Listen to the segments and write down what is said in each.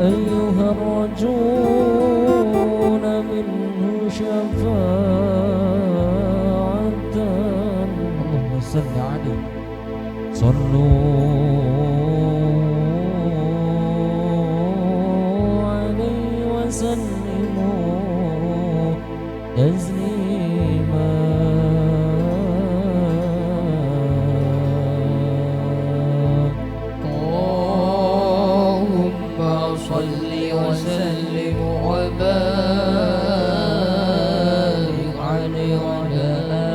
أيها الرجون منه شفاعة اللهم صل عليه صلوا عليه وسلموا تسليما صل وسلم وبارك عليه وعلى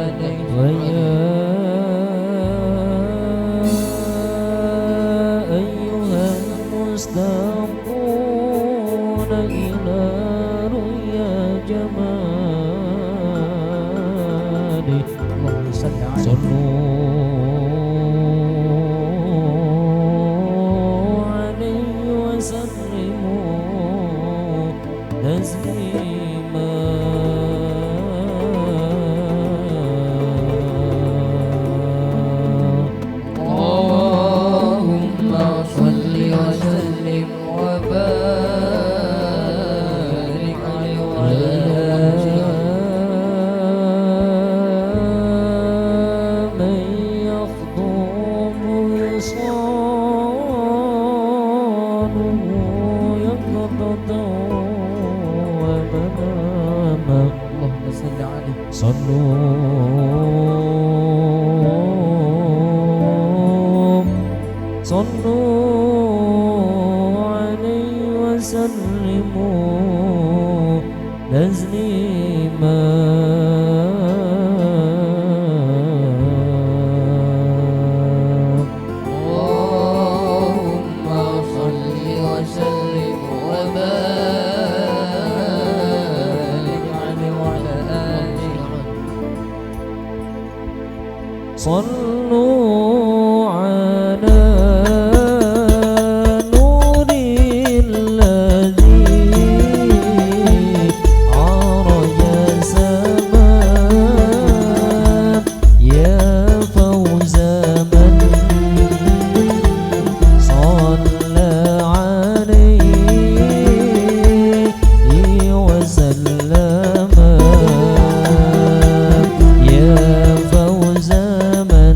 آله ويا أيها المستقون إلى رؤيا جماله اللهم صل عليه وسلموا تسليما اللهم صل وسلم وبارك عليه وعلى آله من يخطب وصاله يقظة ومناما اللهم صل عليه صلوا عليه وسلموا تسليما اللهم صل وسلم وبارك عليه وعلى آله صلوا على نور الذي عرج السماء يا فوز من صلى عليه وسلم يا فوز من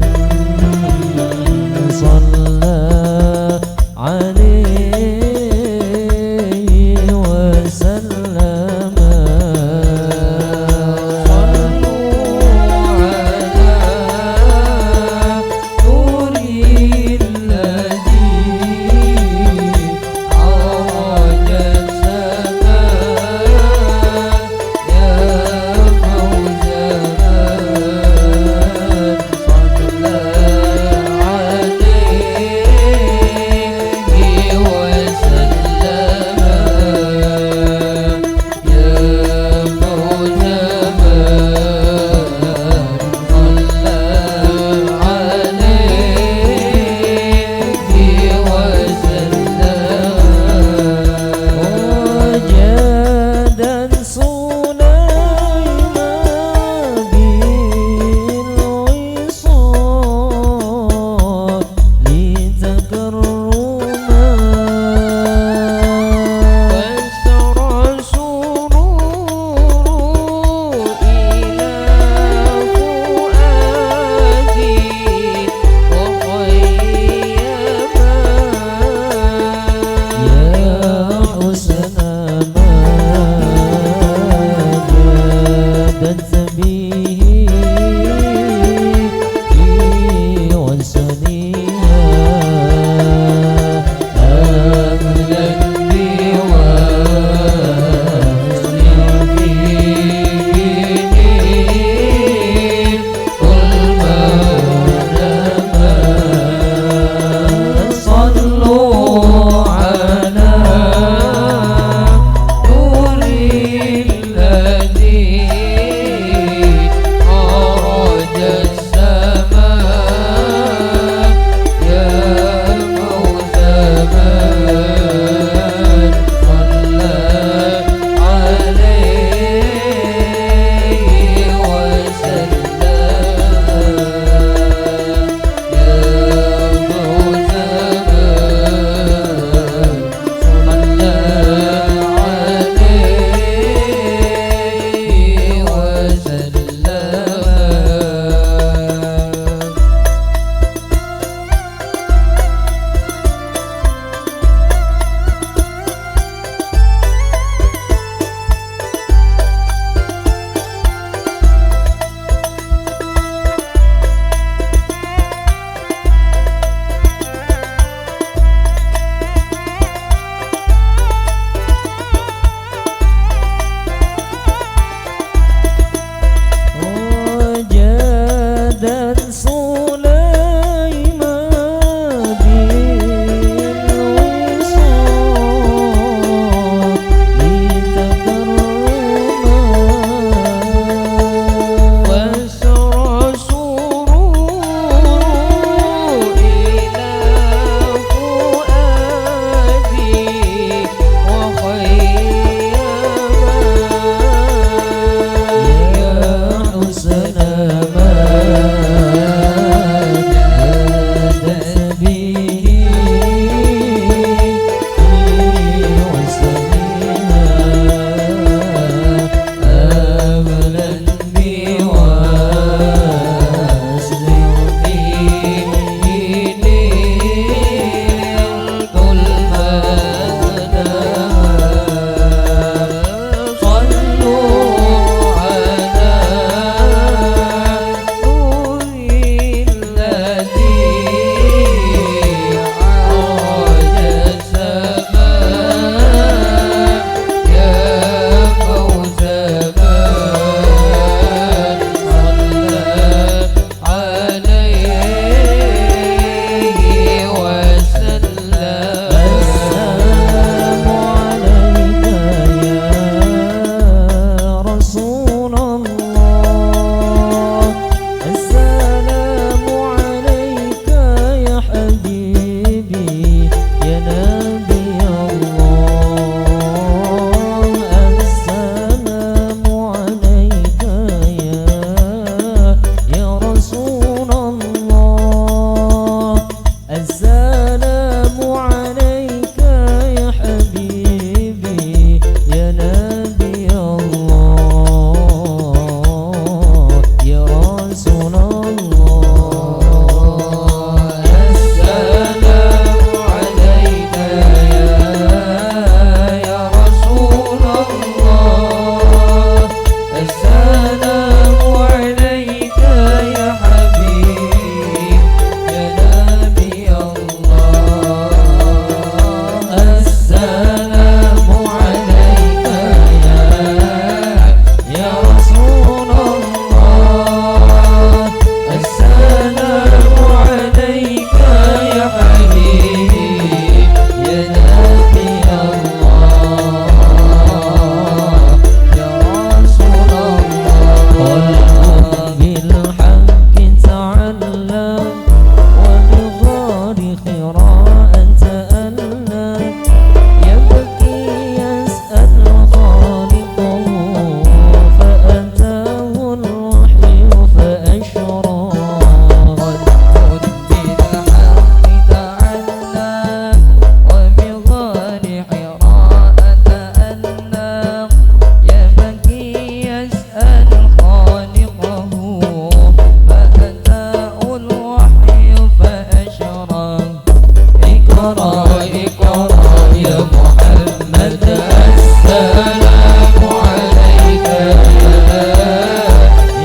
السلام عليك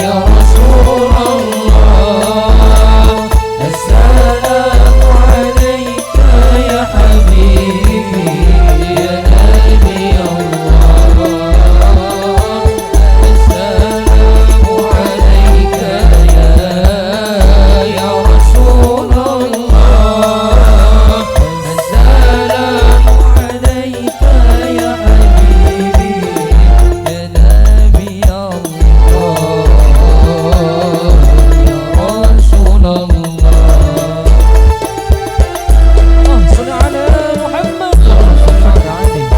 يا رسول الله السلام عليك يا حبيبي يا نبي الله السلام عليك يا رسول الله السلام عليك يا حبيبي يا نبي الله يا رسول الله صل على محمد اللهم صل عليه.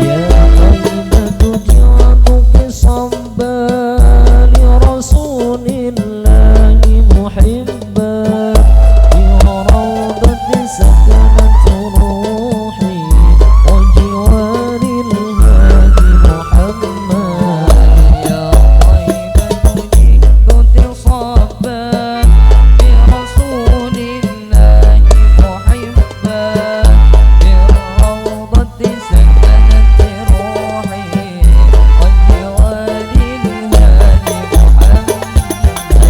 يا طيبة جعلك صبا لرسول الله محبا في روضة سكنت روحي وجوار الهادي محمد يا طيبة جئت صبا برسول الله محبا بالروضة سكنت روحي وجوار الهادي محمد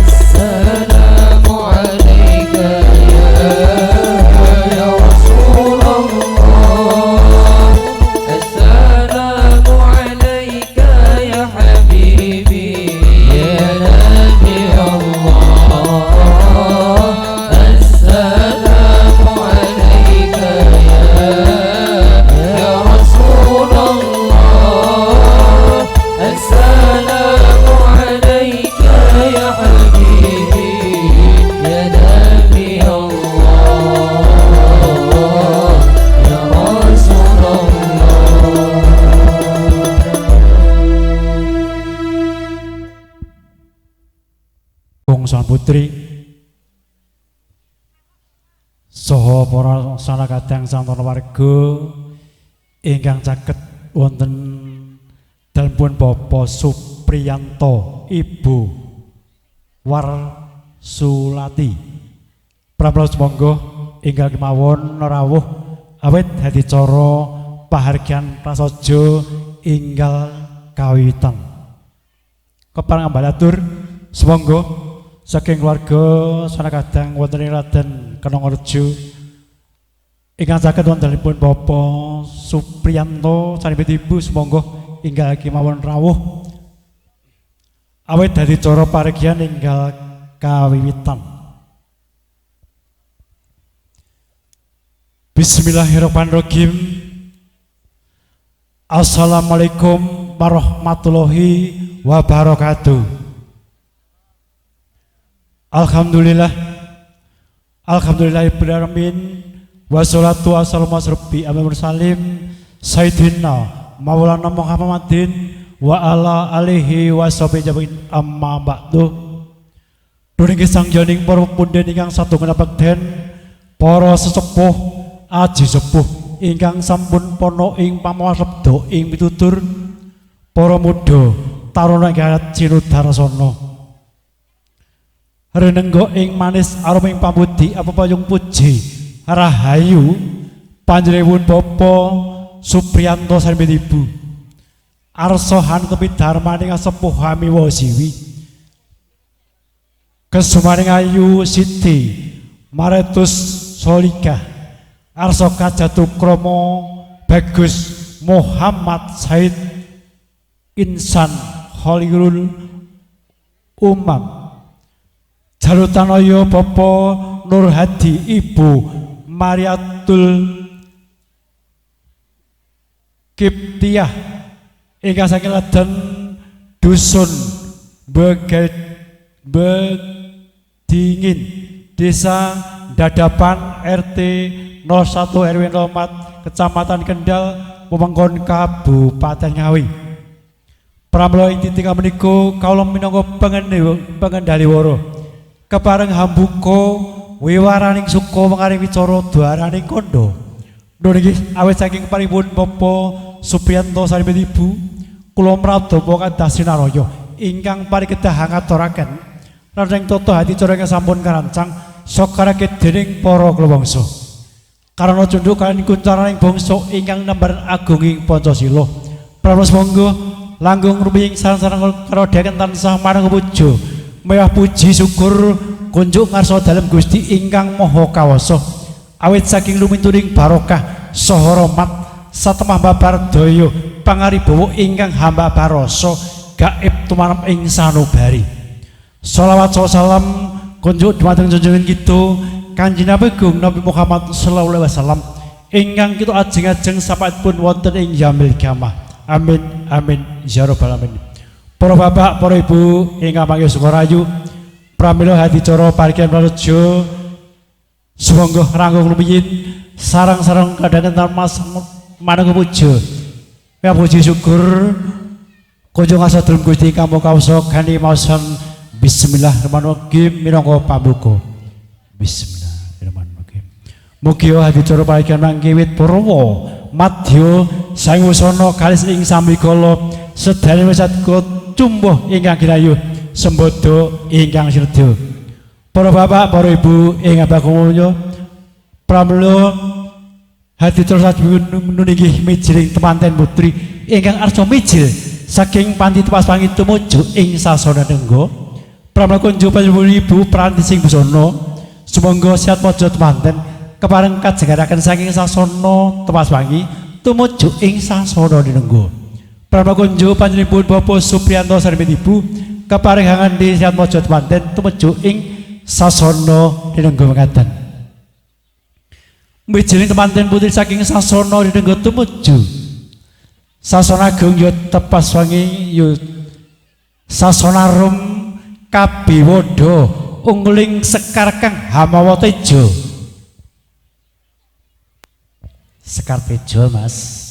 السلام عليك يا رسول الله السلام عليك يا حبيبي يا نبي الله السلام عليك يا رسول الله السلام عليك يا حبيبي يا نبي الله يا رسول الله Bangsa putri saha para sana kadang santana warga ingkang caket wonten dalempun Bapak Supriyanto Ibu Warsulati pramila monggo ingkang kemawon rawuh awit hadi cara pahargyan prasaja inggal kawitan keparang ambalatur semonggo saking keluarga sana kadang wonten ing Raden Kenongrejo ingkang saged wontenipun Bapak Supriyanto sanipun Ibu semonggo inggal kemawon rawuh awit dadi cara paregyan inggal kawiwitan. Bismillahirrahmanirrahim. Assalamualaikum warahmatullahi wabarakatuh. Alhamdulillah Alhamdulillahirabbil alamin wassalatu wassalamu ala mursalin sayyidina maulana Muhammadin wa ala alihi washabihi amma ba'du. During sangjaning para punden ingkang satunggal bekten para sesepuh aji sepuh ingkang sampun pono ing pamawarta ing pitutur para muda taruna ingkang cinudarsana renenggo ing manis aroming pambudi apa payung puji rahayu panjenenganipun Bapak Supriyanto sanipun Ibu arsohan tepi darmaning sepuh hamiwa siwi kesumaning ayu siti maretus solika arso kajatu kromo bagus Muhammad Said insan Khalilul Umam Jalutanoyo Bapak Nur Hadi Ibu Mariatul Kiptiah ingkang saking Laden Dusun Bedingin Desa Dadapan RT 01 RW 04 Kecamatan Kendal wewengkon Kabupaten Ngawi. Pramila ing titik menika kawula minangka pengendaliwara kepareng hambuka wiwaraning suka wengaring wicara dwaraning kandha. Nuwun inggih awit saking paripun Bapak Supriyanto sarimit Ibu kula mradhapa kadah sinaraya ingkang parikedah ngaturaken ranting tata hati cara ingkang sampun karancang sakarake dening para klawangsa. Karana cunduk kaliyan kuncaraning bangsa ingkang nembar agunging Pancasila. Pramila monggo langkung rumiyin sareng-sareng karo dheweken tansah marang puja mewah puji syukur kunjuk ngarsa dalem Gusti ingkang Maha Kawasa. Awit saking luminturing barokah saha rahmat satemah babar daya pangaribawa ingkang hamba barasa gaib tumanep ing sanubari. Shalawat salam kunjuk dumateng junjungan kita Kanjeng Nabi Muhammad sallallahu alaihi wasallam ingkang kita ajeng-ajeng sapaipun wonten ing yaumil kiamah. Amin amin ya rabbal alamin. Para bapak, para ibu ingkang panggih sukarayu, pramila hadicara parikan prareja sumangga ranggung rumiyin sareng-sareng kadhanten mas manungsa puja. Ya puji syukur kunjung asa dalem Gusti ingkang Maha Kawasa kanthi maosan bismillahirrahmanirrahim minangka pambuka. Bismillahirrahmanirrahim. Mugi hadicara parikan mangke wit purwa madya sangusana kalis ing samikala sedherek wisata cumbuh ingkang girayu sembodo ingkang sirda. Para bapak, para ibu ingkang bagumulya, pramila hadicara saderengipun inggih mijiling temanten putri ingkang arsa mijil saking panti tepas pangit tumuju ing sasana nengga. Pramila kunjuk panjenengan ibu pranti sing busana sumangga sihat mojo temanten kepareng kajengaraken saking sasana tepas pangi tumuju ing sasana nengga. Pramila kunjuk panjenenganipun Bapak Supriyanto sarimit Ibu kepareng hangandi sihat mojo temanten tumuju ing sasana nengga mekaten. Mijiling temanten putri saking sasana nengga tumuju sasana agung ya tepas wangi ya sasana rum kabiwada ungling sekar kang hamawa teja. Sekar teja Mas.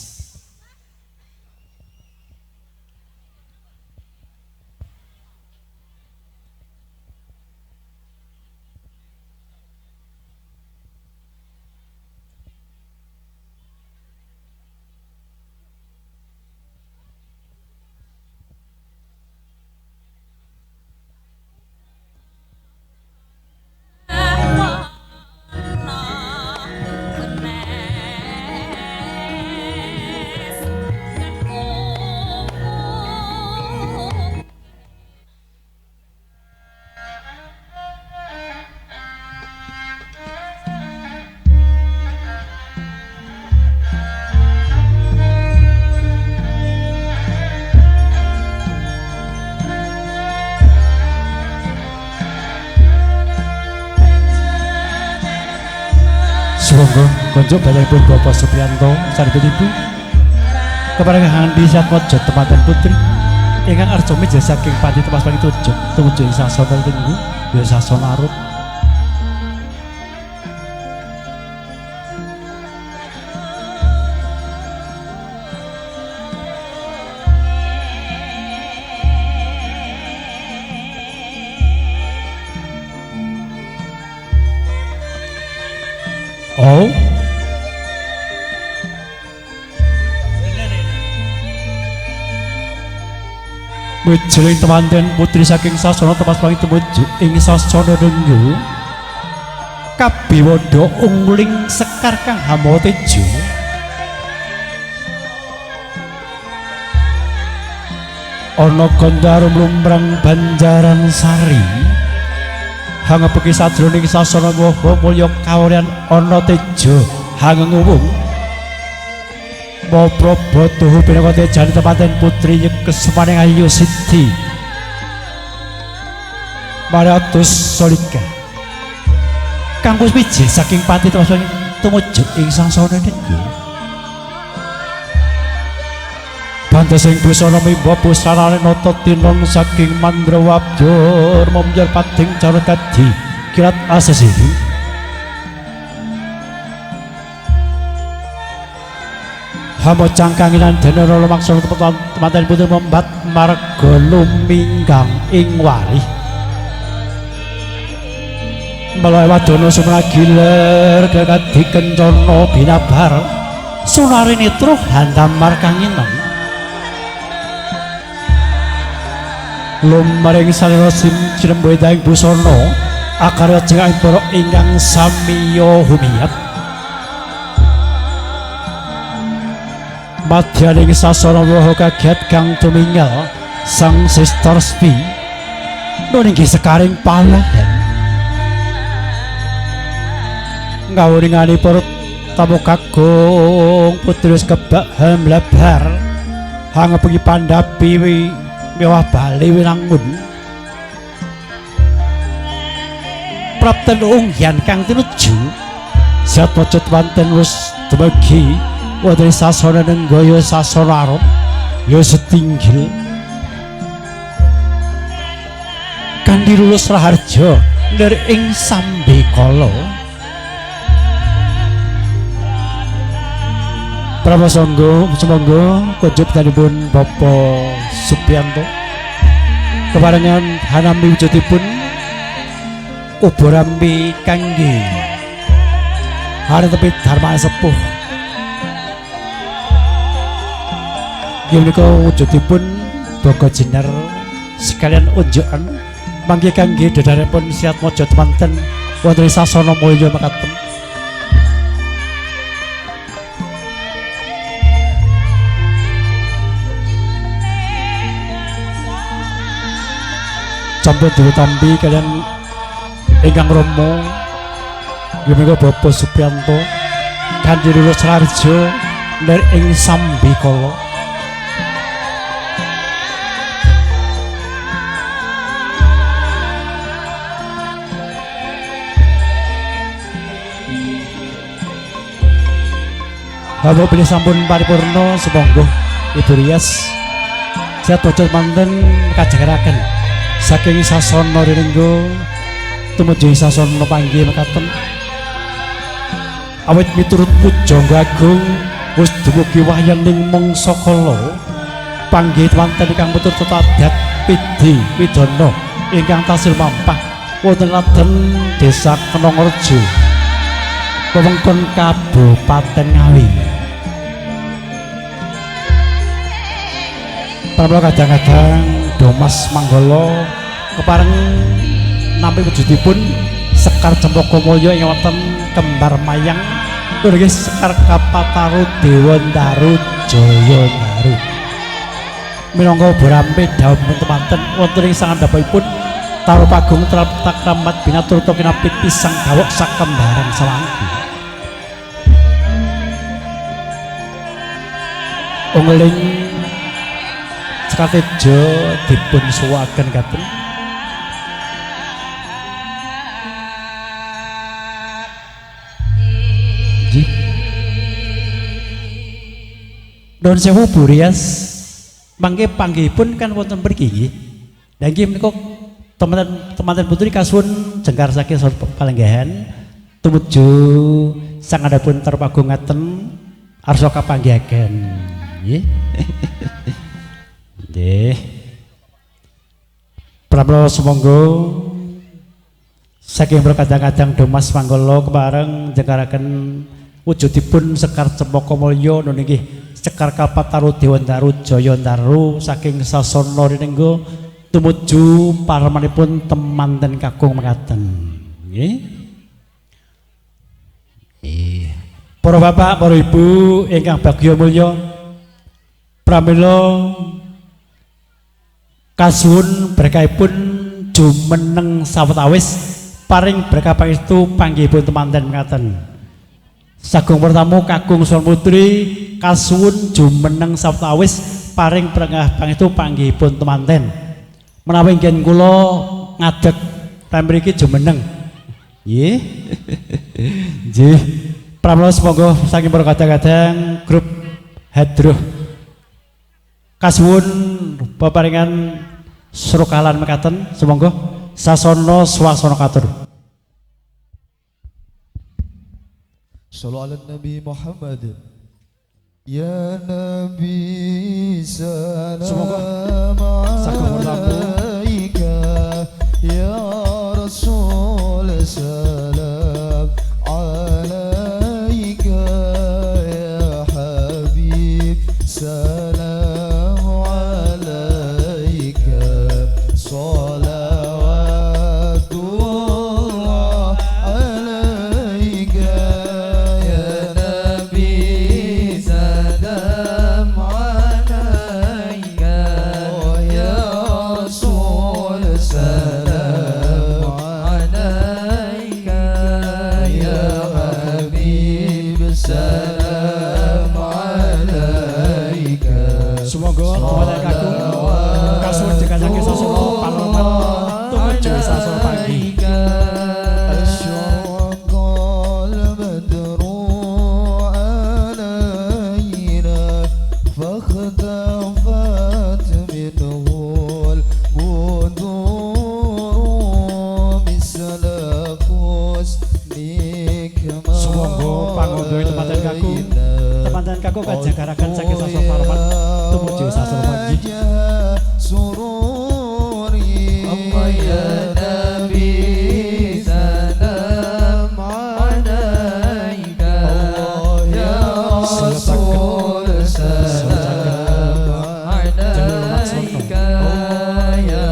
Sumangga konjuk panjenenganipun Bapak Supriyanto sarimit Ibu kepareng hangandi sihat mojo temanten putri ingkang arsa mijil saking panti tepas pangi tumuju ing sasana nengga ya sasana arup. Oh, mijiling temanten putri saking sasana tepas pangi tumuju ing sasana nengga kabiwada ungling sekar kang hamawa teja. Ana gandarum lumrang Banjaran Sari hangepeki sadroning sasana waha mulya kawuryan ana teja hanguwung Maprabha tuhu pinangka tejane temanten putri nyekes maning ayu Siti Maratus Solika kang wis mijil saking pati tumuju ing sasana nengga. Pantasing busana mimba pusarane nata tinong saking Mandrawabja momjar pating cara dadi kirat asesiri hamba cangkanginan denara lumaksana temanten putri membat marga luminggang ing wali melalui wadono sumragiler gagat dikencana binabar sunari nitro handam markanginan lumaring salira sim ciremboe daing busana akarya jeneng para ingkang samiya humiyat madyaning sasana woho kaget kang tuminggal sang sister spi nuninggi sekaring palahan ngawuringani para tamu kagung putri kebak hamlabar hangepengi pandapi mewah bali winangun prapten ungyan kang tinuju zat pocot wanten wis dumagi wonten sasana nenggaya sasana arum ya setinggil kanthi lulus raharja lir ing sambikala Prabasangga sumangga kunjuk danipun Bapak Supianto keparengan hanami wujudipun uborambi kangge hari tepi dharma sepuh menika wujudipun boga jenar sekalian unjukan mangke kangge dedharipun siat mojo temanten wonten sasana mulya mekaten sampun ditampi kalian ingkang Romo menika Bapak Supianto kanthi lulus raharja lir ing sambikala hamba bilih sampun paripurna sumangga Ibu Rias siat bocor manten kajengaraken saking sasana rinenggo tumuju sasana panggih mekaten awit miturut pujangga agung wis dumugi wahyaning mangsa kala panggih wonten ingkang putur tetadat pidi pidana ingkang tasil mampah wonten laden desa Kenongrejo wewengkon Kabupaten Ngawi pramila kadang-kadang Domas Manggala kepareng nampi wujudipun Sekar Cempaka Mulya ing wonten Kembar Mayang nggih Sekar Kapataru Dewandaru Jayandaru minangka borampe dawuh temanten wonten ing sangandhapipun Taruh Pagung Takramat Binaturta Kinapit Pisang Gawok Sakembaran Sawanggi ungling Sakatejo dipun suwaken katen nggih Nuwun sewu Bu Rias mangke panggihipun kan wonten mriki nggih lha nggih menika teman-teman putri kasuwun jengkar saking palenggahan tumuju sangadapun terpagung ngaten arsa kapanggihaken nggih nggih pramila sumangga saking kadang-kadang Domas Manggala kepareng jengkaraken wujudipun Sekar Cempaka Mulya nggih Sekar Kapataru Dewandaru Jayandaru saking sasana rinenggo tumuju paramanipun temanten kakung mekaten nggih para bapak para ibu ingkang bagya mulya pramila kasuwun berkahipun jumeneng sawetawis paring berkah pangestu panggihipun temanten mekaten sagung pertamu kakung Suwan Putri kasuwun jumeneng sawetawis paring berkah pangestu panggihipun temanten menawi ingkang kula ngadeg mriki jumeneng nggih nggih pramila semoga saking para kadang-kadang grup hadroh kasuwun peparingan serukalan mekaten semoga sasana swasana katur Shallallahu ala Nabi Muhammad Ya Nabi Semoga salam sakum berlaku. alaika, Ya Rasul salam alaika, Ya Habib salam alaika, salawatullah alaika, Ya Nabi salam alaika, Ya Rasul salam alaika, Ya Habib salam alaika. Semoga kepada kakung kasur jika sakit sosok panorman tumuju sasor pagi. أشرق البدر علينا فاختفت منه البدور مثل حسنك ما Semoga pangondo tempatan kakung tempatan kakung kajagarakan sakit sosok panorman tumuju sasor pagi. سروري الله يا نبي سلام عليك يا رسول سلام عليك يا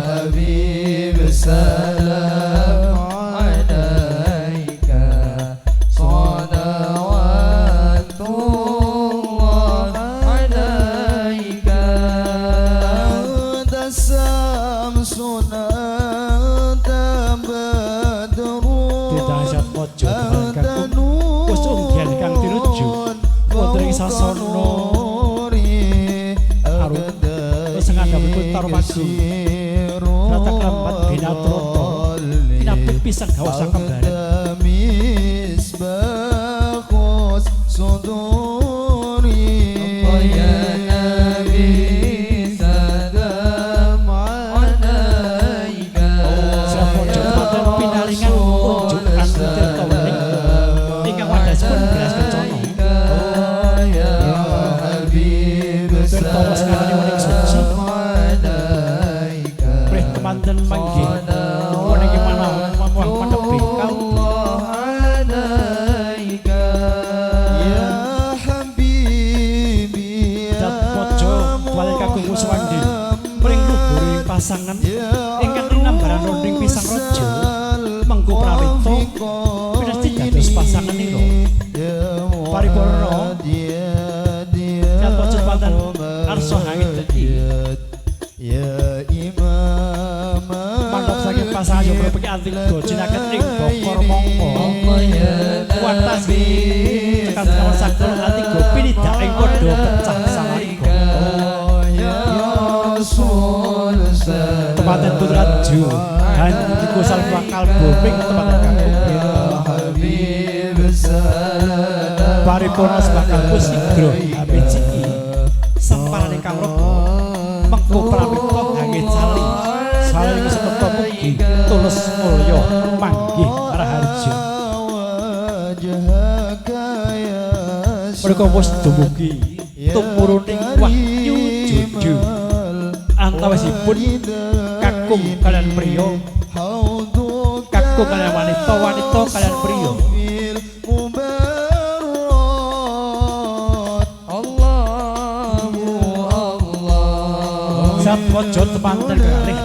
حبيب سلام عليك صلوات الله عليك أنت الشمس أنت بدر Dahsyat mojo tempatan kakung kusung gen kang diruju putri sasono arum sing ngadhapi Tarmagu rata klambat binatroto kinapit pisang gawas kembaran مصباح صدوري يا نبي سلام عليك siap mojo tempatan pinaringan unjukan tirta wening ingkang wadhasipun beras kencono يا حبيب bertawa sekarang wening suci عليك prih temanten manggih wening manawan mamuah panepi الله عليك يا حبيبي dat mojo wali kakung Kuswandi pring luhuring pasangan ingkang rinambaran ronding pisang rojo mengku prawito pinasti dados pasangan nira paripurna dat mojo tempatan arsa hangit dadi Ya Imam mandhap saking pasangan yo prepeki antiga cinaket ing bokor mongko kuatas tekan kawon sakul antiga pinidak ing padha pecah samarika Ya Rasul tempatan putraju hanji kusal bakal bombing tempatan kakung Habib salam paripurna sebakal kusigro abciki semparan ingkang rega mengko pramita ngangge cali saling setata mugi tulus mulya manggih raharja mereka wis dumugi tumuruning wahyu juju antawisipun kakung kalian priya kakung kalian wanita wanita kalian priya sat mojo temanten kalih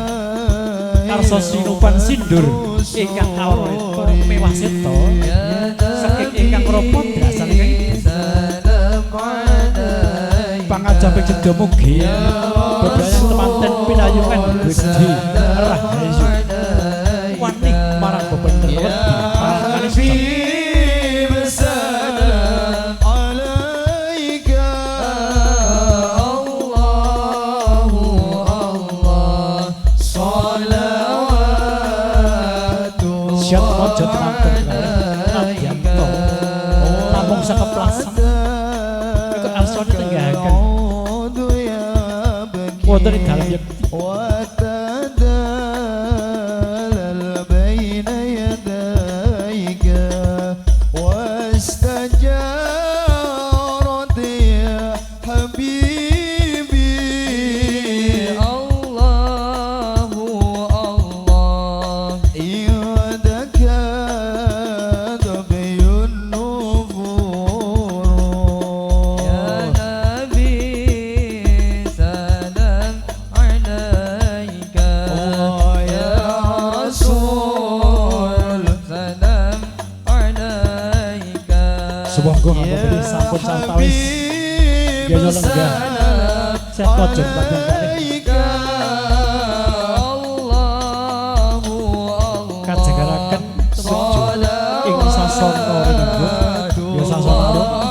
karsa sinupan sindur ingkang awalipun mewah seta saking ingkang rapa drasan pangajaping cedha mugi bebrayan temanten pinayungan Gusti Rahayu wani marang bebener wedi panganis Habib salam alaika Allah salawatu siat mojo temanten kalih Nadiyanto namung sakeplasan mereka arsane tenggahaken wonten ing dalem yekti وتدلل بين يديك واستجارت sawis Gaya lenggah Set pojok bagian kali Kajegaraken sejo ing sasana rinenggo ya sasana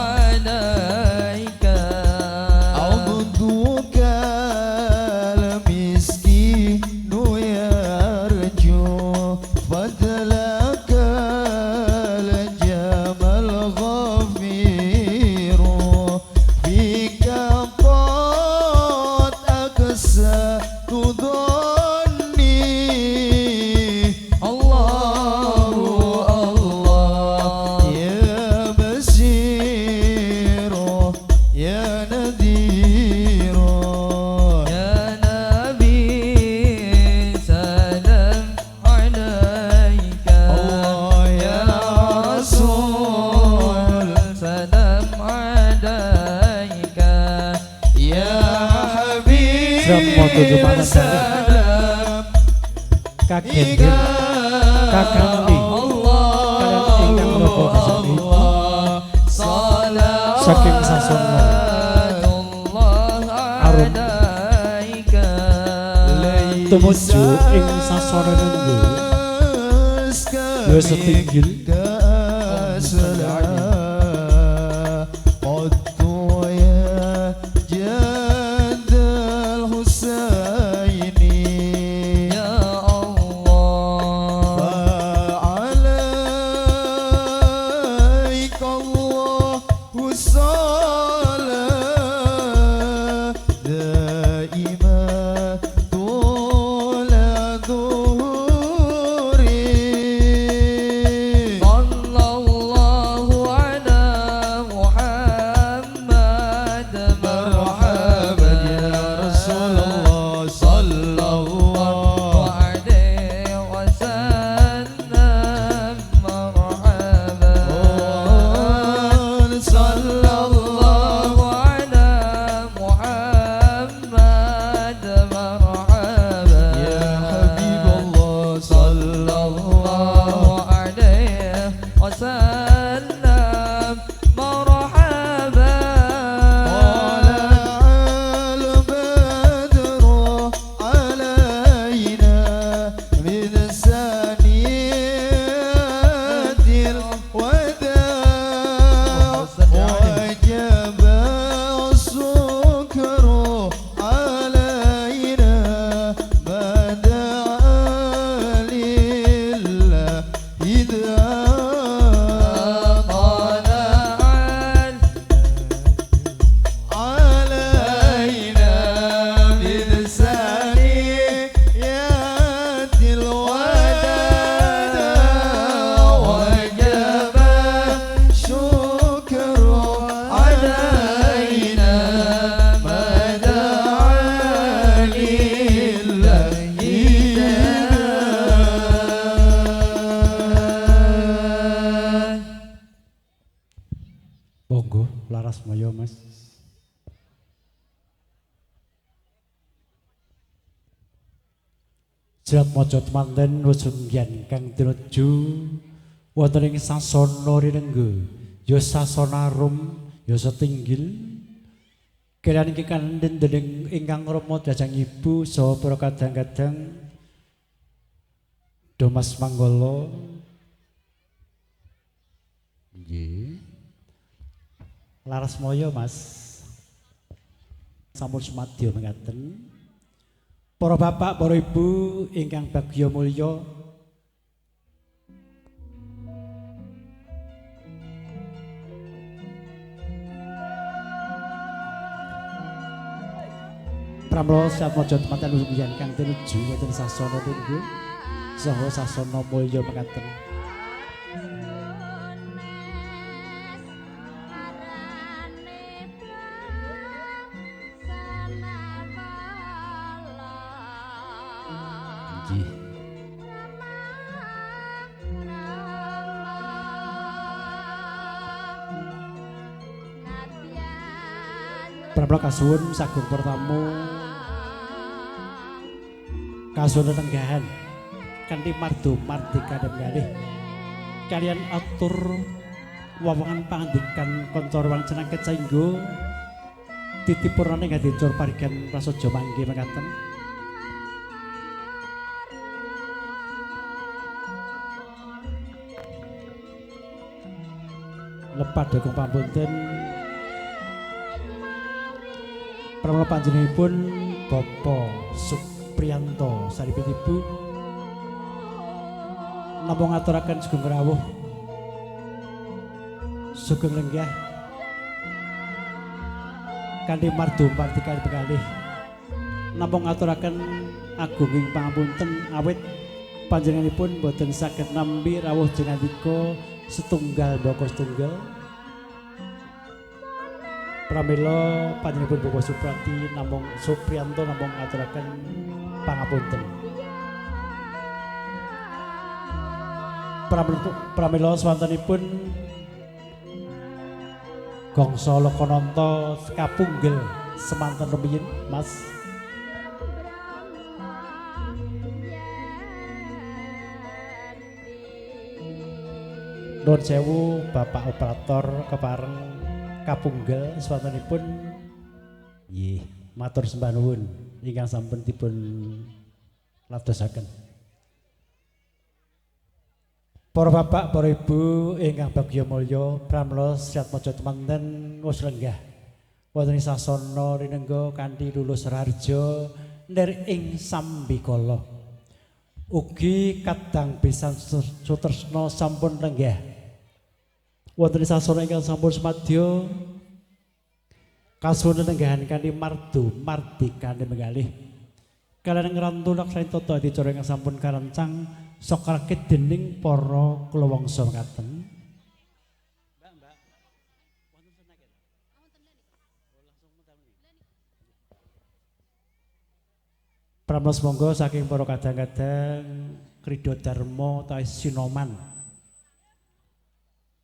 Kagendel kakandi kalian ingkang menapa besami saking sasana arum tumuju ing sasana nunggu ya setinggil laras moyo Mas. Sirat maca temanten wusunggian kang tinuju wonten ing sasana rinenggo ya sasana rum ya setinggil kaliyan iki kandhen dening ingkang rama dajang ibu saha para kadang-kadang Domas Manggala nggih laras moyo Mas sampun sumadyo mekaten. Para bapak, para ibu ingkang bagya mulya, pramila siap maca temanten ujian kang tinuju wonten sasana tunggu saha sasana mulya mekaten. Pramila kasuwun sagung pertamu kasuwun tenggahan kanthi mardo mardika dan galih kalian atur wawangan pangandikan kanca ruang cenangket saengga titipurnane gadicur parigan prasaja mangke mekaten. Lepat dukung pamunten pramila panjenenganipun Bapak Supriyanto saripun namung ngaturaken sugeng rawuh sugeng lenggah kanthi mardu partikan bekalih namung ngaturaken agunging pangapunten awit panjenenganipun boten saged nampi rawuh jengandika setunggal baka setunggal pramila panjenenganipun Bapak Supriyanto namung ngaturaken pangapunten. Pramila swantenipun gongso Lokananta kapunggel semanten rumiyin Mas. Nuwun sewu Bapak Operator kepareng kapunggel swantenipun. Nggih, matur sembah nuwun ingkang sampun dipun ladosaken. Para bapak, para ibu ingkang bagya mulya, pramila siat maca temanten wis lenggah wonten ing sasana rinengga kanthi lulus raharja nir ing sambikala. Ugi kadang pisan sutresna sampun lenggah wonten ing sasana ingkang sampun semadya kasuwun lenggahan kanthi mardu mardikane mengalih kaliyan ngrantulak saen tata dicara ingkang sampun karancang sokrakit dening para kulawangsa mekaten. Pramila monggo saking para kadang-kadang Krida Dharma ta Sinoman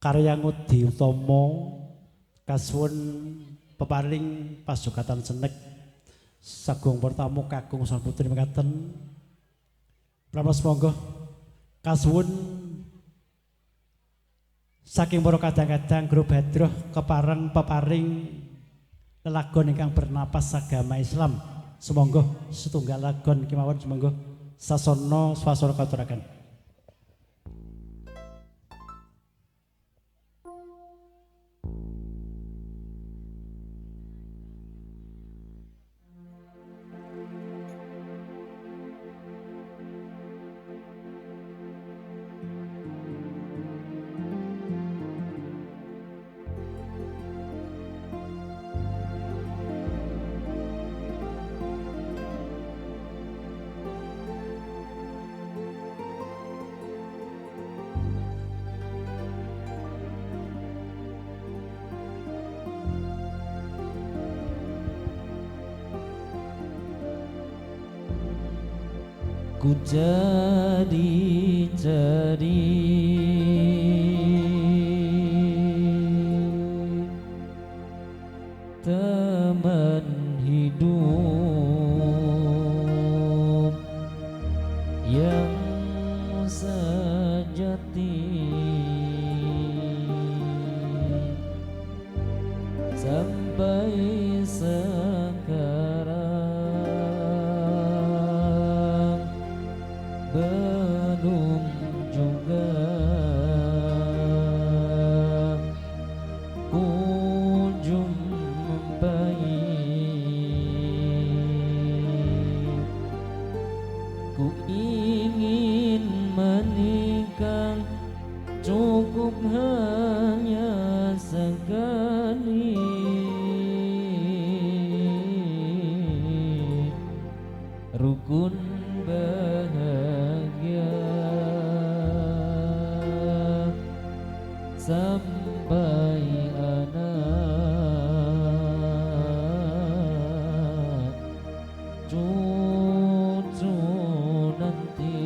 karya ngudi utama kasuwun peparing pasugatan senek sagung pertamu kakung sang putri mekaten. Pramila monggo kasuwun saking para kadang-kadang Guru Badroh kepareng peparing lelagon ingkang bernapas agama Islam. Semonggo setunggal lagon kemawon semonggo sasana swasana katuraken. Ku jadi teman hidup yang sejati sampai sekarang belum juga ku jumpai. Ku ingin menikah cukup hanya sekali, rukun bahagia sampai anak cucu nanti.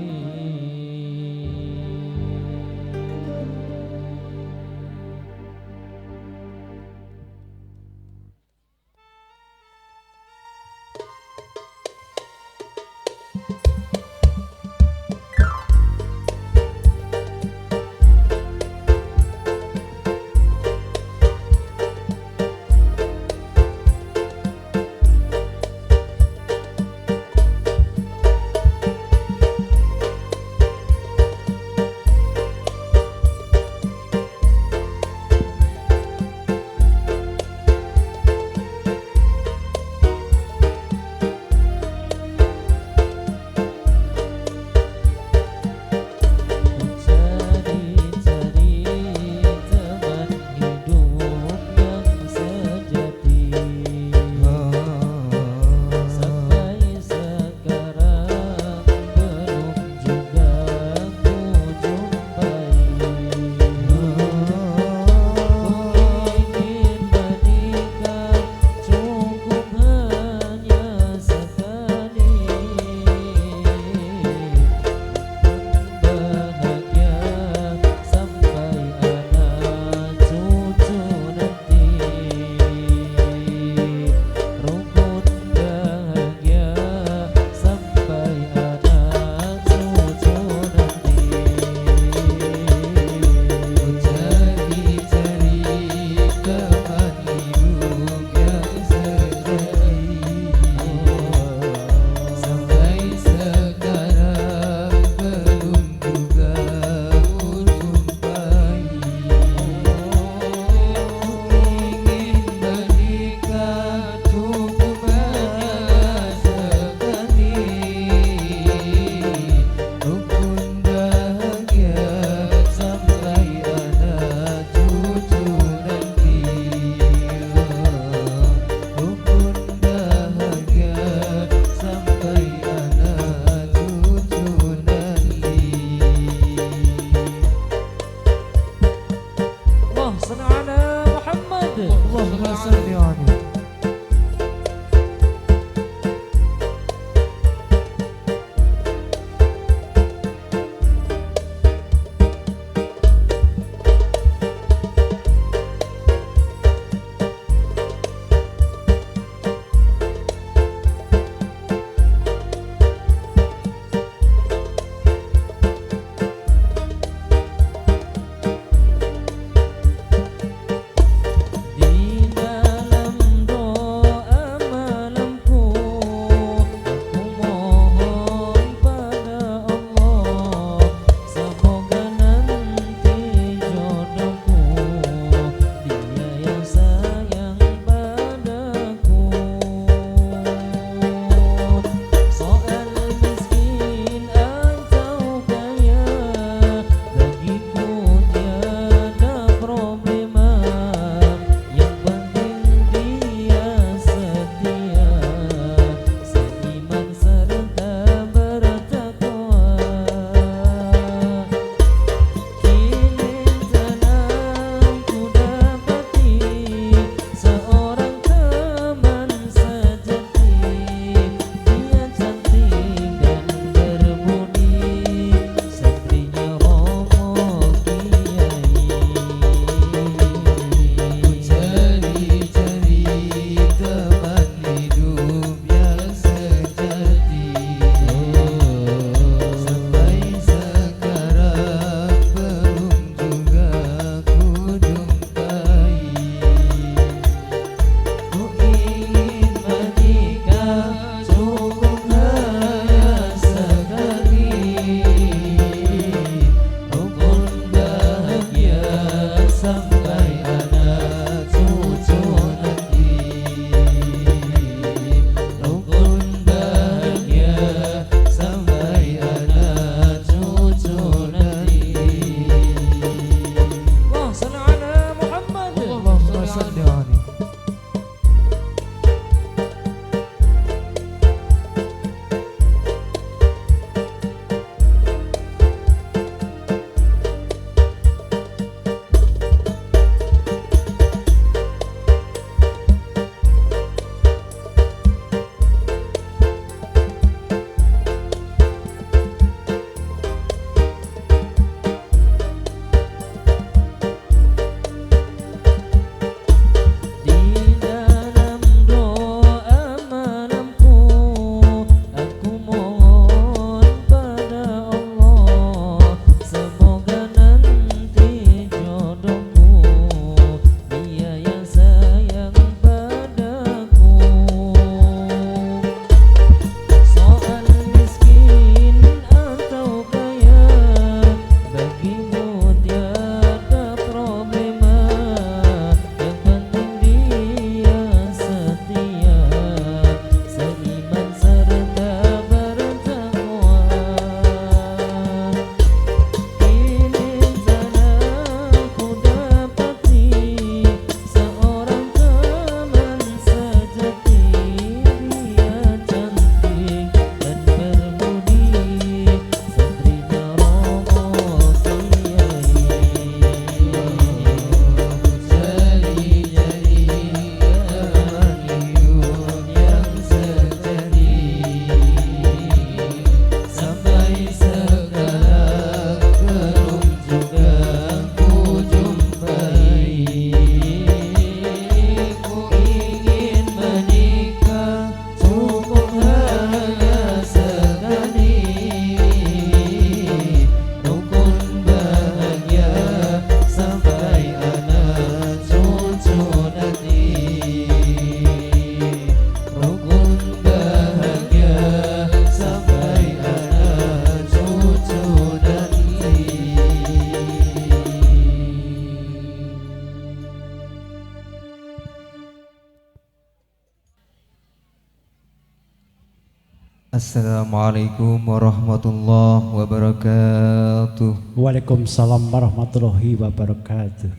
Assalamualaikum warahmatullahi wabarakatuh. Waalaikumsalam warahmatullahi wabarakatuh.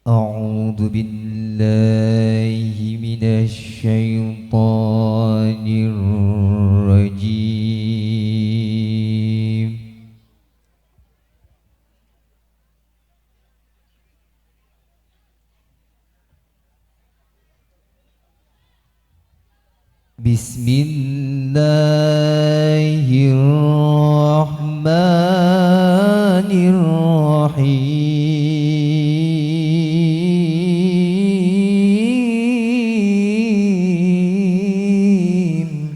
A'udzu billahi minasy syaithanir rajim. Bismillahirrahmanirrahim.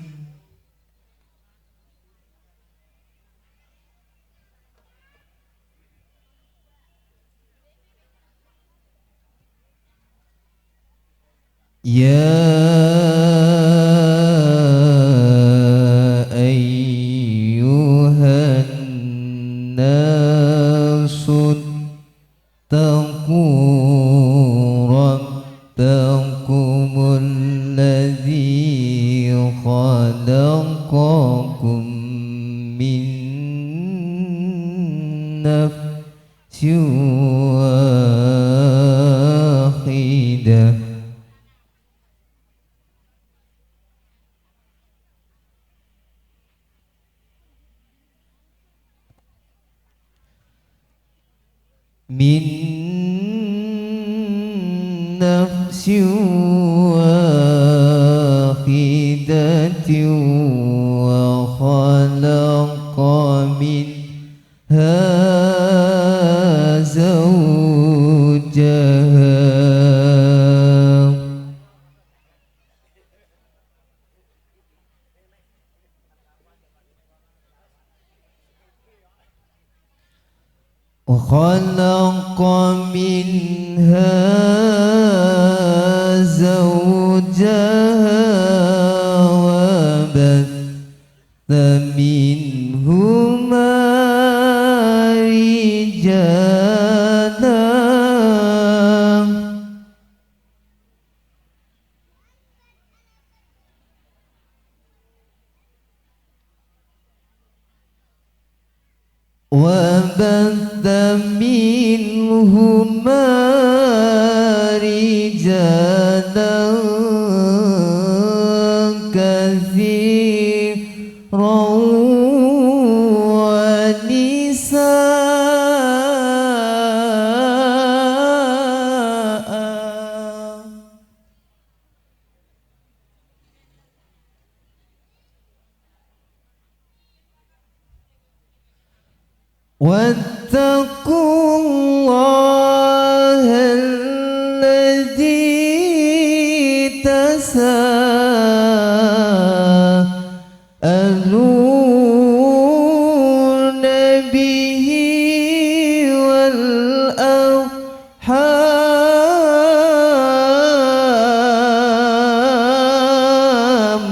Ya ayyuhan nasu taqu rabbakumul ladzi khalaqakum min nafsin wahidah min nafsin wahidatin wa khalaqa minha zawjaha وخلق منها زوجها وبث منهما رجالا وبث منهما رجالا كثيرا ونساء واتقوا الله الذي تساءلون به والأرحام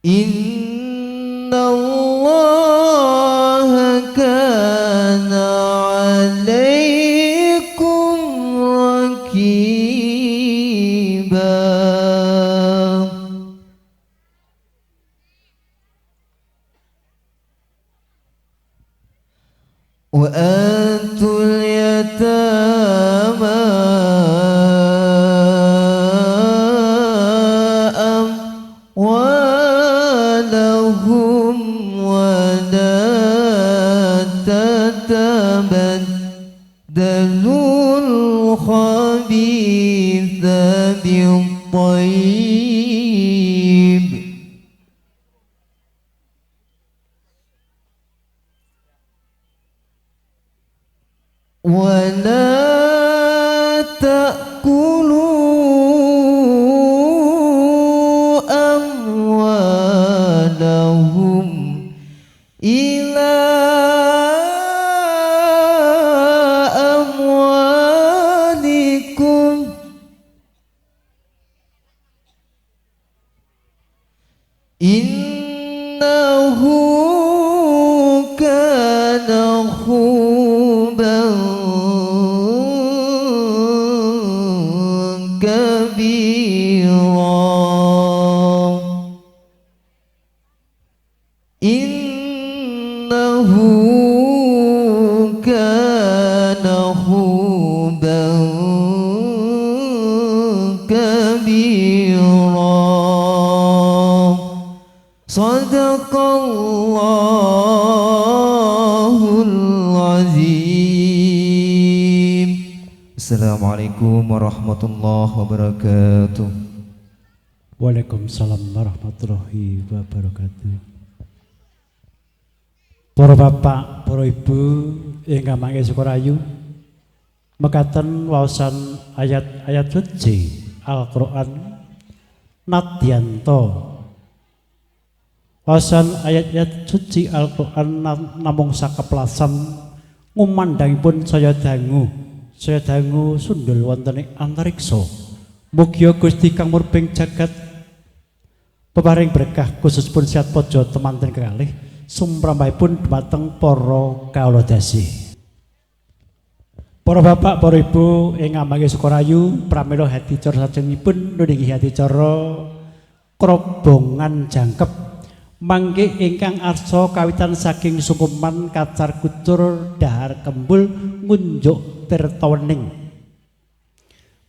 إن الله كان عليكم رقيبا وآتوا اليتامى أموالهم ولا تتبدلوا الخبيث بالطيب ولا تأكلوا أموالهم إلى أموالكم إنه كان خاسرا Assalamualaikum warahmatullahi wabarakatuh. Waalaikumsalam warahmatullahi wabarakatuh. Para bapak, para ibu ingkang mangke Sukorayu, mekaten waosan ayat-ayat suci Al-Qur'an nadyanto. Waosan ayat-ayat suci Al-Qur'an namung sakeplasan ngumandhangipun saya dangu sundul wonten ing antariksa. Mugia Gusti Kang Murbeng jagat peparing berkah khususipun Siat Pojo temanten kekalih sumrambahipun dhumateng para kawula dasi. Para bapak, para ibu ingkang mangke Sukorayu, pramila hadicara sajengipun nundingi hadicara krobongan jangkep mangke ingkang arsa kawitan saking sungkuman kacar kucur dahar kembul ngunjuk tirtawening.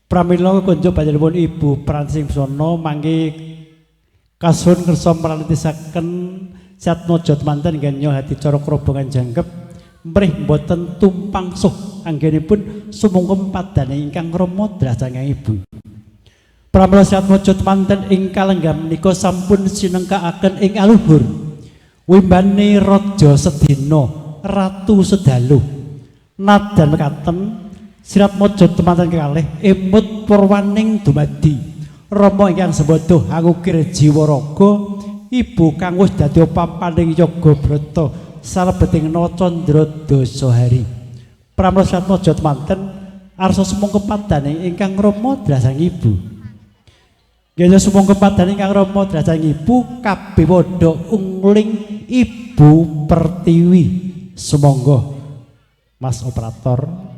Pramila kunjuk panjenenganipun Ibu Pransing Sono mangke kasun kersa mralitisaken Siat Mojo temanten nggih hadicara krobongan jangkep mrih boten tumpang suh anggenipun sumungkem padane ingkang rama drajeng Ibu. Pramila Siat Mojo temanten ing kalenggah menika sampun sinengkaaken ing aluhur wimbane raja sedina ratu sedalu nadan mekaten Siat Mojo temanten kekalih emut purwaning dumadi Rama ingkang sembada angukir jiwa raga ibu kang wis dadi pampaning yoga brata salebeting Candra Dasahari. Pramila Siat Mojo temanten arsa sumangga padane ingkang rama drasang ibu. Nggih sumangga padane ingkang rama drasang ibu kabeh padha ungling Ibu Pertiwi. Sumangga Mas Operator.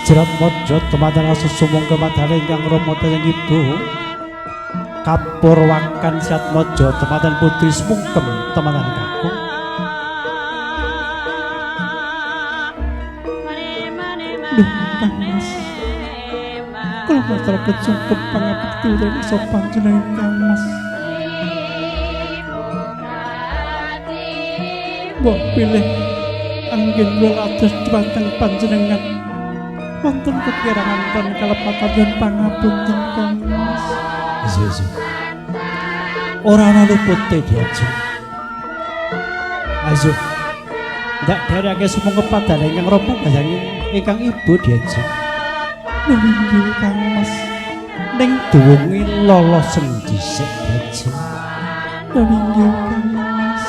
Siat Mojo temanten asus sumangga padane ingkang rama dhateng ibu kapurwakan Siat Mojo temanten putri semungkem temanten kakung duh Mas kula matur kecungkep pangabekti utawi sopan jenengan Mas mbok pilih anggen kula atus dhateng panjenengan wonten kekirangan pun kalepatan dan pangapunten Kang Mas. Ora ana lupute diajeng. Ayo. Ndak dereke sumangga padane ingkang rama dhateng ingkang ibu diajeng. Nggih Kang Mas. Ning duwunge loloseng dhisik diajeng. Nggih Kang Mas.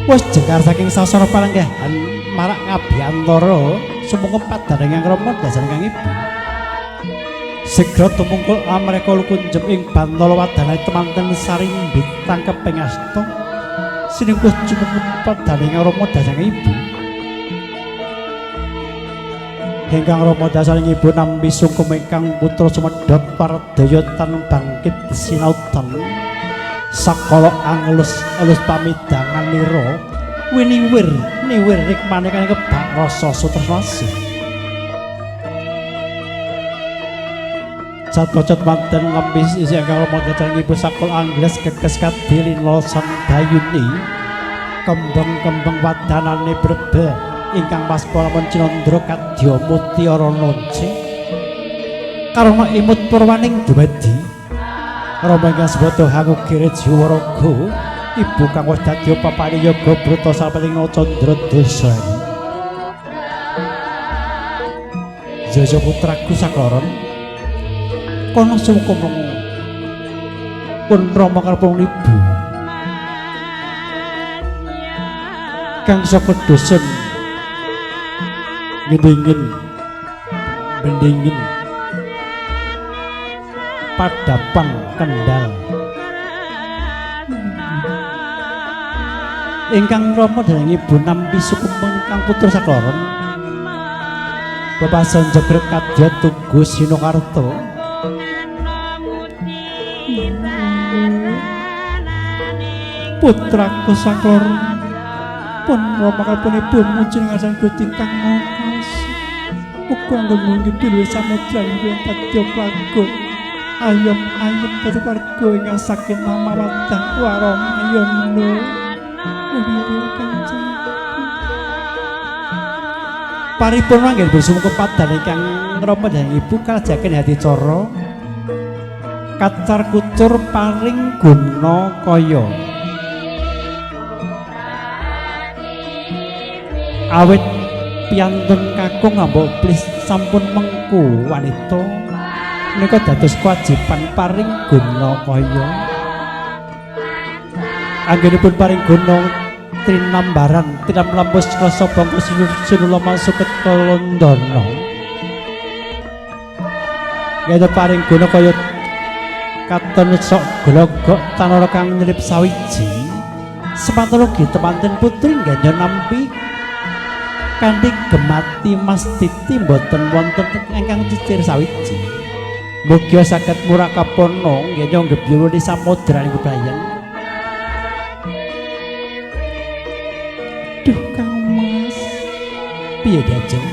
Wis jengkar saking sasana palenggahan marak ngabiyantara sumangga padane ingkang rama dhateng ingkang ibu. Segera tumungkul amreka lukunjem ing bantala wadane temanten sarimbit tangkeping asta siningkuh cumengkep padane ingkang rama dhateng ibu. Ingkang rama dhateng ibu nampi sungkem ingkang putra sumedhot pardaya tan bangkit sinautan sakala angelus-elus pamidangan nira winiwir rikmane kang kebak rasa sutresnasih. Siat Mojo temanten ngempis isi ingkang rama dhateng ibu sakul angles kekes kadilin losan dayuni kembang-kembang wadanane brebel ingkang paspala Candra kadya mutiara nonce karana imut purwaning dumadi Rama ingkang sembada angukir jiwa raga ibu kang wis dadi papaning yoga brata salebeting Candra Dasahari. Jaya putraku sakloron kono sungkem pun Rama karepung ibu kang saka dosen mendingin Padapan Kendal. Ingkang Rama dening Ibu nampi sukumeng kang putra sakloron Bapak Jogrek Kadya Tugu Sinokarto. Putraku sakloron pun Rama kapunipun muji ngasan Gusti kang Maha Uga nggemung dhewe samudra ing kadya praga ayem-ayem dadi warga ingkang saking mamawadah waramayana. Paripurna nggih bersumku padan ingkang Rama dan Ibu kalajaken hadicara kacar kucur paring guna kaya awit piyantun kakung ambok plis sampun mengku wanita menika dados kewajiban paring guna kaya anggenipun paring guna trinambaran tinamlampus rasa bangku sinula masuket kalondana ngene paring guna kaya katon sok glogok tanara kang nyelip sawiji semantara ugi temanten putri nggih nampi kanthi gemati Mas Titi mboten wonten ingkang cicir sawiji. Mugi saged murakapana nggih nggembirani samodra ing bebayan. Duh Kang Mas. Piye dajeng?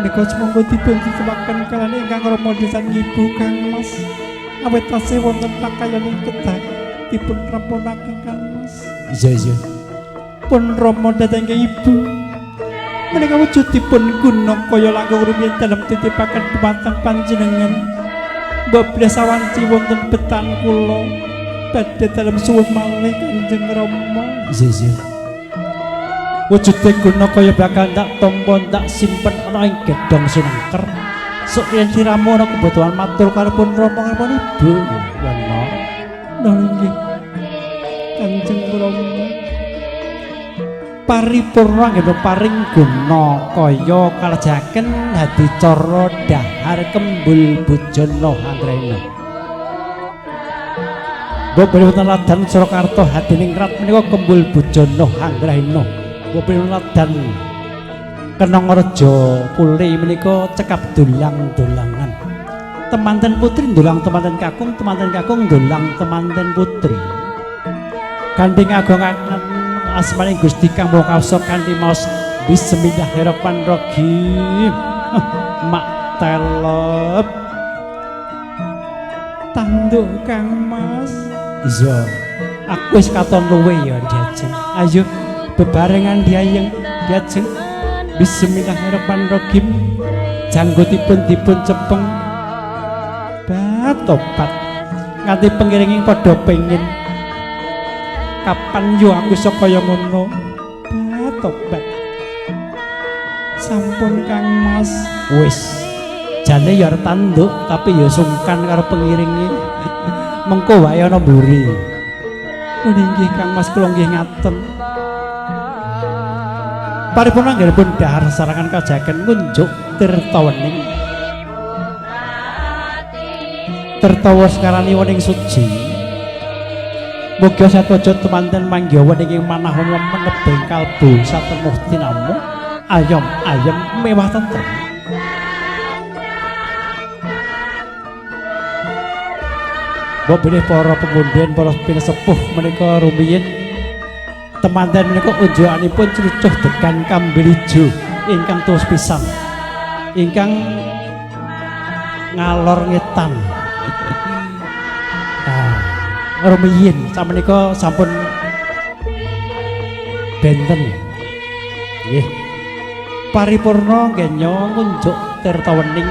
Menika semangga dipun ditemaken kalane ingkang Rama desan Ibu Kang Mas. Awit tasih wonten pakayaning kedah dipun rampunaken Kang Mas. Iya. Pun Rama dhateng Ibu. Menika wujudipun guna kaya langkung rumiyin dalem titipaken dumateng panjenengan. Mbok sawanci wonten betan kula badhe dalem suwun malih Kanjeng Rama. Iya. Wujude guna kaya bakal tak tampa tak simpen ana ing gedhong sinengker. Sok yen siramu ana kebutuhan matur karepun Rama karo Ibu. Wana. Nggih. Kanjeng Rama paripurna nggih paring guna kaya kalajaken hadicara dahar kembul bujana Anggrena. Boten wonten ladan Surakarta hadining rat menika kembul bujana Anggrena. Boten ladan Kenongreja Puli menika cekap dulang-dulangan. Temanten putri ndulang temanten kakung ndulang temanten putri. Kanthi ngagongaken asmane Gusti Kang Maha Kawasa kanthi maos Bismillahirrahmanirrahim. Mak telep tanduk Kang Mas. Iya, aku wis katon luwe ya Diajeng. Ayo bebarengan diayeng Diajeng. Bismillahirrahmanirrahim. Janggutipun dipun cepeng batobat nganti pengiringing padha pengin kapan yo aku iso kaya ngono. Tobat. Sampun Kang Mas. Wis. Jane ya arep tanduk tapi ya sungkan karo pengiringe. Mengko wae ana mburi. Nggih Kang Mas kula nggih ngaten. Paripurna nggih dahar sarangan kajaken ngunjuk tirtawening. Tirtawa sekarani wening suci. Mugi satwaja temanten manggawa ing manah menebeng kalbu satemuh tinamu ayem-ayem mewah tentrem. Bobene para pemunden para pinesepuh menika rumiyin temanten menika unjukanipun cucuh degan Kambilijo ingkang tuwus pisan ingkang ngalor ngetan. Rumiyin samenika sampun benten nggih paripurna nggenya ngunjuk tirtawening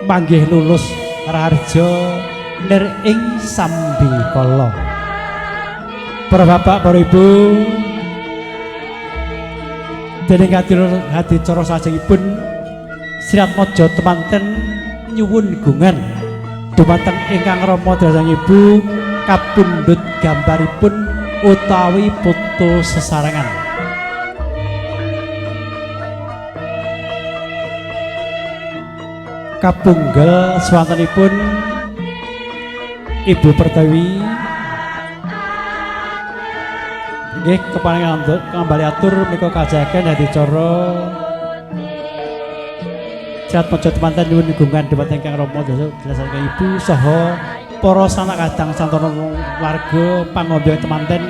manggih lulus raharja nir ing sambikala. Para bapak para ibu dening hadicara sajengipun sirat maja temanten nyuwun gungan dumateng ingkang Rama dhateng Ibu kapundhut gambaripun utawi foto sesarengan. kapunggal swantenipun Ibu Pertiwi nggih keparingan kembali atur menika kajaken adicara Sehat Mojo temanten nyuwun gungan debat ingkang rama dasa dilaksanaken Ibu saha para sanak kadang santana warga pangombe temanten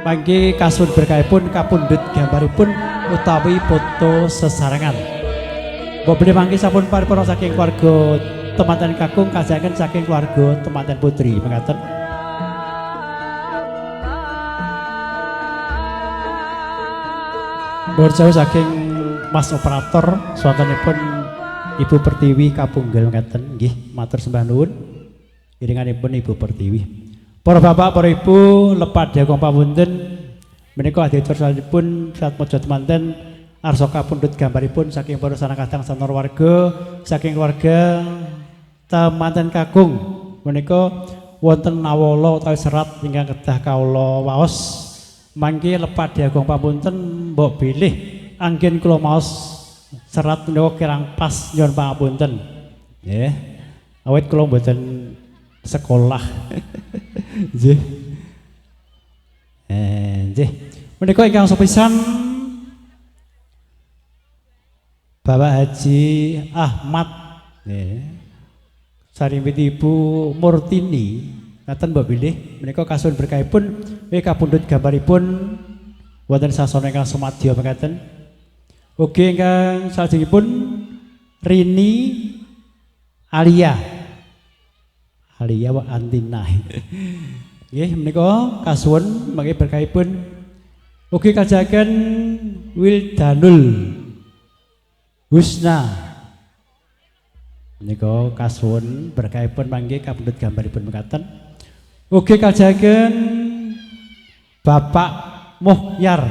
mangke kasun berkahipun kapundhut gambaripun utawi foto sesarengan. Boble mangke sampun paripurna saking keluarga temanten kakung kajaken saking keluarga temanten putri mekaten. Borjauh saking Mas Operator swantenipun Ibu Pertiwi kapunggal ngeten nggih matur sembah nuwun iringanipun Ibu Pertiwi. Para bapak, para ibu, lepat dagong pamunten menika adicarsanipun Sehat Mojo temanten arsa kapundhut gambaripun saking para sanak kadang santor warga saking keluarga temanten kakung menika wonten nawala utawi serat ingkang kedah kawula waos mangke lepat dagong pamunten mbok bilih anggen kula maos serat menika kirang pas nyuwun pangapunten nggih awit kula mboten sekolah nggih nggih menika ingkang sepisan Bapak Haji Ahmad nggih sarimit Ibu Murtini ngaten mbok bilih menika kasun berkahipun kapundhut gambaripun wonten sasana ingkang sumadya mekaten. Ugi ingkang salajengipun Rini Alia wa Antina. Nggih menika kasuwun mangke berkahipun ugi kajaken Wildanul Husna. Menika kasuwun berkahipun mangke kapundhut gambaripun mekaten. Ugi kajaken Bapak Muhyar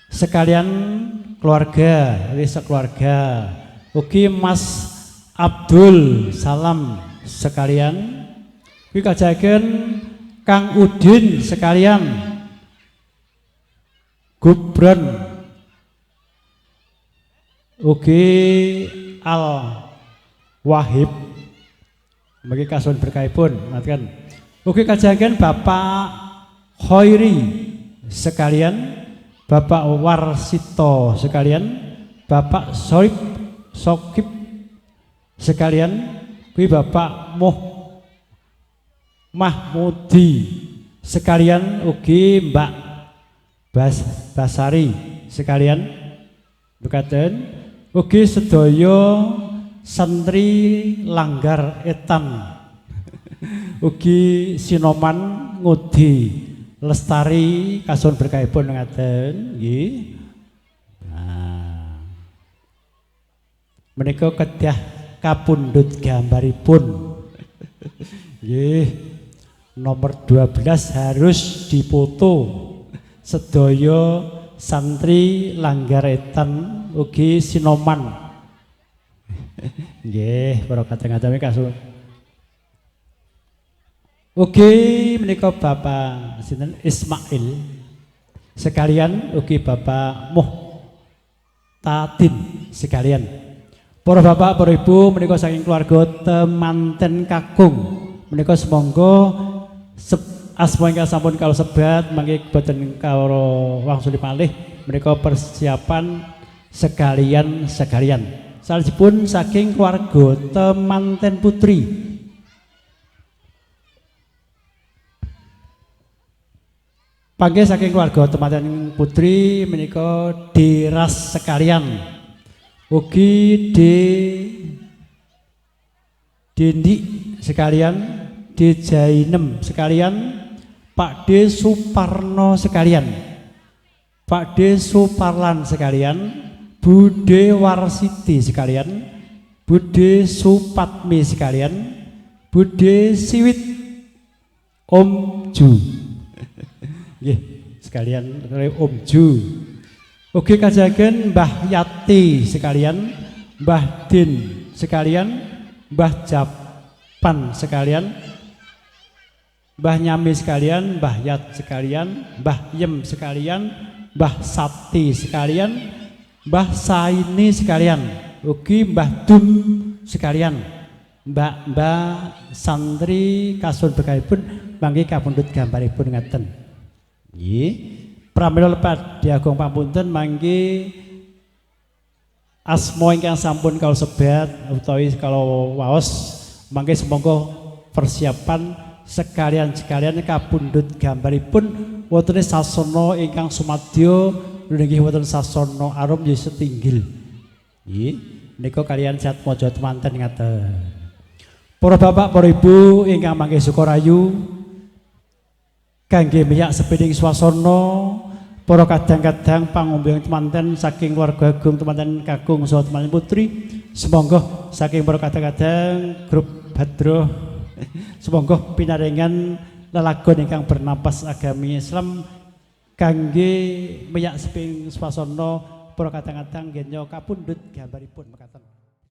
sekalian keluarga, sekeluarga. Ugi Mas Abdul Salam sekalian. Ugi kajaken Kang Udin sekalian. Gubron. Ugi Al Wahib. Mangke kasuwun berkahipun ngaten. Ugi kajaken Bapak Khairi sekalian, Bapak Warsito sekalian, Bapak Sokip sekalian, kuwi Bapak Mahmudi sekalian, ugi Mbak Basari sekalian, mekaten ugi sedaya santri Langgar Etan, ugi Sinoman Ngudi Lestari kasuwun berkahipun ngaten nggih. Nah. Menika kedah kapundhut gambaripun. Nggih. Nomor 12 harus dipoto. Sedaya santri Langgaretan ugi Sinoman. Nggih, para kadang-kadang kasuwun. Ugi menika Bapak sinten Ismail sekalian ugi Bapak Muhtadin sekalian. Para bapak, para ibu menika saking keluarga temanten kakung menika semonggo asma ingkang sampun kalau sebat mangke boten kawula wangsuli malih menika persiapan sekalian. Salajengipun saking keluarga temanten putri panggih saking keluarga temanten putri menika diras sekalian. Ugi Dendi sekalian, Jainem sekalian, Pak D Suparno sekalian, Pak D Suparlan sekalian, Bude Warsiti sekalian, Bude Supatmi sekalian, Bude Siwit Om Ju. Nggih, sekalian Om Ju. Ugi kajaken Mbah Yati sekalian, Mbah Din sekalian, Mbah Japan sekalian, Mbah Nyami sekalian, Mbah Yat sekalian, Mbah Yem sekalian, Mbah Sati sekalian, Mbah Saini sekalian, ugi Mbah Dum sekalian mbak-mbak santri kasun bekahipun mangke kapundhut gambaripun ngaten. Nggih. Pramila lepat diagung pamunten mangke asma ingkang sampun kawula sebat utawi kalau waos mangke semongko persiapan sekalian kapundhut gambaripun wonten sasana ingkang sumadyo nggih wonten sasana arum nggih setinggil. Nggih, nika kalian sehat mojo temanten ngaten. Para bapak, para ibu ingkang mangke sukarayu kangge miyak sepiring swasana, para kadang-kadang pangombean temanten saking keluarga agung temanten kakung saha temanten putri, semonggo saking para kadang-kadang grup Badro semonggo pinaringan lelagon ingkang bernapas agami Islam kangge miyak sepiring swasana para kadang-kadang genyo kapundhut gambaripun mekaten.